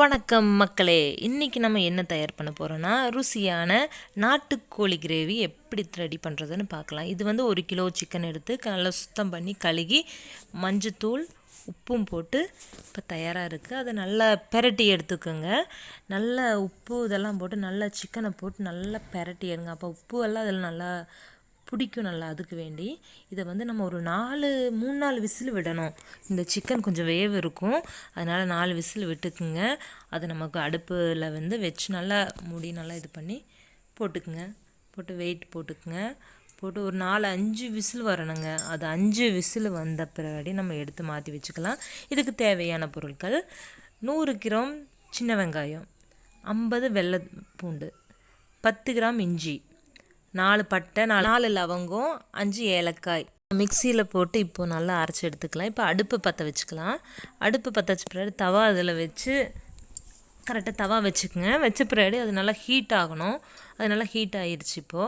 வணக்கம் மக்களே, இன்றைக்கி நம்ம என்ன தயார் பண்ண போகிறோன்னா ருசியான நாட்டுக்கோழி கிரேவி எப்படி ரெடி பண்ணுறதுன்னு பார்க்கலாம். இது வந்து 1 கிலோ சிக்கன் எடுத்து நல்லா சுத்தம் பண்ணி கழுகி மஞ்சத்தூள் உப்பும் போட்டு இப்போ தயாராக இருக்குது. அதை நல்லா பெரட்டி எடுத்துக்கோங்க. நல்லா உப்பு இதெல்லாம் போட்டு நல்லா சிக்கனை போட்டு நல்லா பெரட்டி எடுங்க. அப்போ உப்பு எல்லாம் அதில் நல்லா பிடிக்கும். நல்லா அதுக்கு வேண்டி இதை வந்து நம்ம ஒரு 3-4 விசில் விடணும். இந்த சிக்கன் கொஞ்சம் வேவு இருக்கும், அதனால் 4 விசில் விட்டுக்குங்க. அதை நமக்கு அடுப்பில் வந்து வச்சு நல்லா மூடி நல்லா இது பண்ணி போட்டுக்குங்க. போட்டு வெயிட் போட்டுக்குங்க. போட்டு ஒரு 4-5 விசில் வரணுங்க. அது 5 விசில் வந்த பிறகு நம்ம எடுத்து மாற்றி வச்சுக்கலாம். இதுக்கு தேவையான பொருட்கள்: 100 கிராம் சின்ன வெங்காயம், 50 வெள்ளை பூண்டு, 10 கிராம் இஞ்சி, 4 பட்டை, 4 லவங்கம், 5 ஏலக்காய் மிக்சியில் போட்டு இப்போ நல்லா அரைச்சி எடுத்துக்கலாம். இப்போ அடுப்பு பற்ற வச்சுக்கலாம். அடுப்பு பற்ற வச்ச பிறகு தவா அதில் வச்சு கரெக்டாக தவா வச்சுக்கோங்க. வச்ச பிறகு அது நல்லா ஹீட் ஆகணும். அது நல்லா ஹீட் ஆகிடுச்சு. இப்போ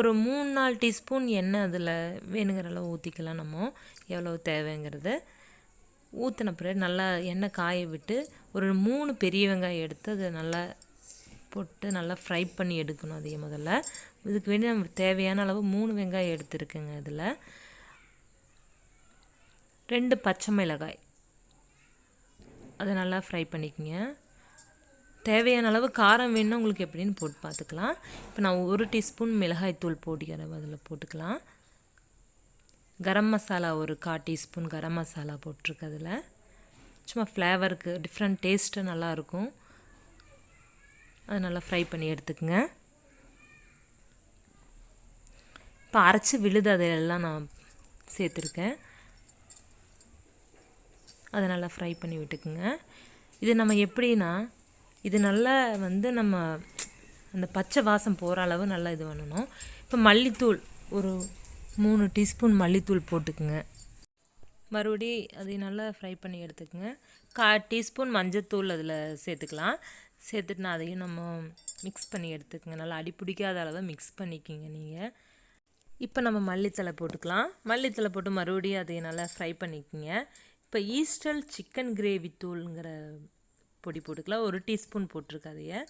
ஒரு 3-4 டீஸ்பூன் எண்ணெய் அதில் வேணுங்கிற அளவு ஊற்றிக்கலாம். நம்ம எவ்வளோ தேவைங்கிறது ஊற்றின பிறகு நல்லா எண்ணெய் காய விட்டு ஒரு 3 பெரிய வெங்காயம் எடுத்து அதை நல்லா போட்டு நல்லா ஃப்ரை பண்ணி எடுக்கணும். அதே முதல்ல இதுக்கு வேண்டி நம்ம தேவையான அளவு 3 வெங்காயம் எடுத்துருக்குங்க. இதில் 2 பச்சை மிளகாய் அதை நல்லா ஃப்ரை பண்ணிக்கோங்க. தேவையான அளவு காரம் வேணும்னா உங்களுக்கு எப்படின்னு போட்டு பார்த்துக்கலாம். இப்போ நான் 1 டீஸ்பூன் மிளகாய் தூள் போட்டிக்கிறேன், அதில் போட்டுக்கலாம். கரம் மசாலா ஒரு 1/4 டீஸ்பூன் கரம் மசாலா போட்டிருக்கு. அதில் சும்மா ஃப்ளேவருக்கு டிஃப்ரெண்ட் டேஸ்ட்டு நல்லாயிருக்கும். அதை நல்லா ஃப்ரை பண்ணி எடுத்துக்கோங்க. இப்போ அரைச்சி விழுது அதையெல்லாம் நான் சேர்த்துருக்கேன். அதை நல்லா ஃப்ரை பண்ணி விட்டுக்குங்க. இது நம்ம எப்படின்னா, இது நல்லா வந்து நம்ம அந்த பச்சை வாசம் போகிற அளவு நல்லா இது பண்ணணும். இப்போ மல்லித்தூள் ஒரு 3 டீஸ்பூன் மல்லித்தூள் போட்டுக்குங்க. மறுபடி அதை நல்லா ஃப்ரை பண்ணி எடுத்துக்கோங்க. 1/4 டீஸ்பூன் மஞ்சத்தூள் அதில் சேர்த்துக்கலாம். சேர்த்துட்டு நான் அதையும் நம்ம மிக்ஸ் பண்ணி எடுத்துக்கோங்க. நல்லா அடி பிடிக்காத அளவை மிக்ஸ் பண்ணிக்கிங்க நீங்கள். இப்போ நம்ம மல்லித்தலை போட்டுக்கலாம். மல்லித்தலை போட்டு மறுபடியும் அதை நல்லா ஃப்ரை பண்ணிக்கோங்க. இப்போ ஈஸ்டல் சிக்கன் கிரேவி தூளுங்கிற பொடி போட்டுக்கலாம். 1 டீஸ்பூன் போட்டிருக்கு.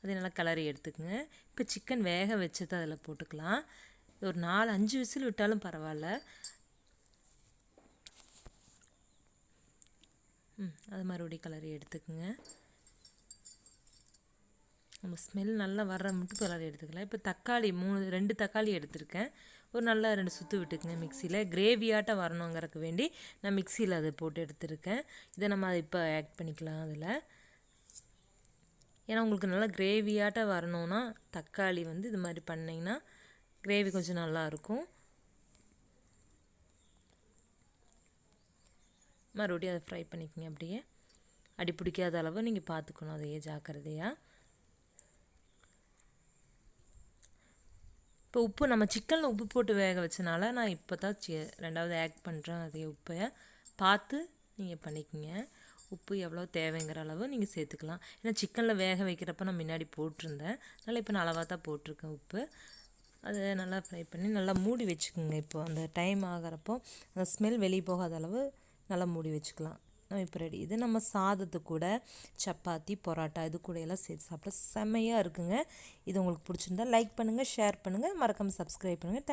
அதை நல்லா கலரி எடுத்துக்கோங்க. இப்போ சிக்கன் வேக வச்சதை அதில் போட்டுக்கலாம். ஒரு 4-5 விசில் விட்டாலும் பரவாயில்ல. அது மறுபடியும் கலரி எடுத்துக்கோங்க. நம்ம ஸ்மெல் நல்லா வர்ற மட்டும் கலரி எடுத்துக்கலாம். இப்போ தக்காளி 2 தக்காளி எடுத்திருக்கேன். ஒரு நல்லா 2 சுற்று விட்டுக்குங்க மிக்சியில். கிரேவியாட்டம் வரணுங்கிறதுக்கு வேண்டி நான் மிக்சியில் அதை போட்டு எடுத்துருக்கேன். இதை நம்ம அதை இப்போ ஆட் பண்ணிக்கலாம் அதில். ஏன்னா உங்களுக்கு நல்லா கிரேவியாட்டம் வரணுன்னா தக்காளி வந்து இது மாதிரி பண்ணிங்கன்னா கிரேவி கொஞ்சம் நல்லாயிருக்கும். மறுபடியும் அதை ஃப்ரை பண்ணிக்கோங்க. அப்படியே அடி பிடிக்காத அளவு நீங்கள் பார்த்துக்கணும், அதையே ஜாக்கிரதையாக. இப்போ உப்பு நம்ம சிக்கனில் உப்பு போட்டு வேக வச்சனால நான் இப்போ தான் 2வது ஆட் பண்ணுறேன். அதே உப்பை பார்த்து நீங்கள் பண்ணிக்கோங்க. உப்பு எவ்வளோ தேவைங்கிற அளவு நீங்கள் சேர்த்துக்கலாம். ஏன்னா சிக்கனில் வேக வைக்கிறப்ப நான் முன்னாடி போட்டிருந்தேன், அதனால் இப்போ நான் அளவாக தான் போட்டிருக்கேன் உப்பு. அதை நல்லா ஃப்ரை பண்ணி நல்லா மூடி வச்சுக்கோங்க. இப்போ அந்த டைம் ஆகிறப்போ அந்த ஸ்மெல் வெளியே போகாத அளவு நல்லா மூடி வச்சுக்கலாம். நம்ம இப்போ ரெடி. இது நம்ம சாதத்து கூட சப்பாத்தி பரோட்டா இது கூட எல்லாம் சேர்த்து சாப்பிட செம்மையாக இருக்குங்க. இது உங்களுக்கு பிடிச்சிருந்தா லைக் பண்ணுங்கள், ஷேர் பண்ணுங்கள், மறக்காமல் சப்ஸ்கிரைப் பண்ணுங்கள்.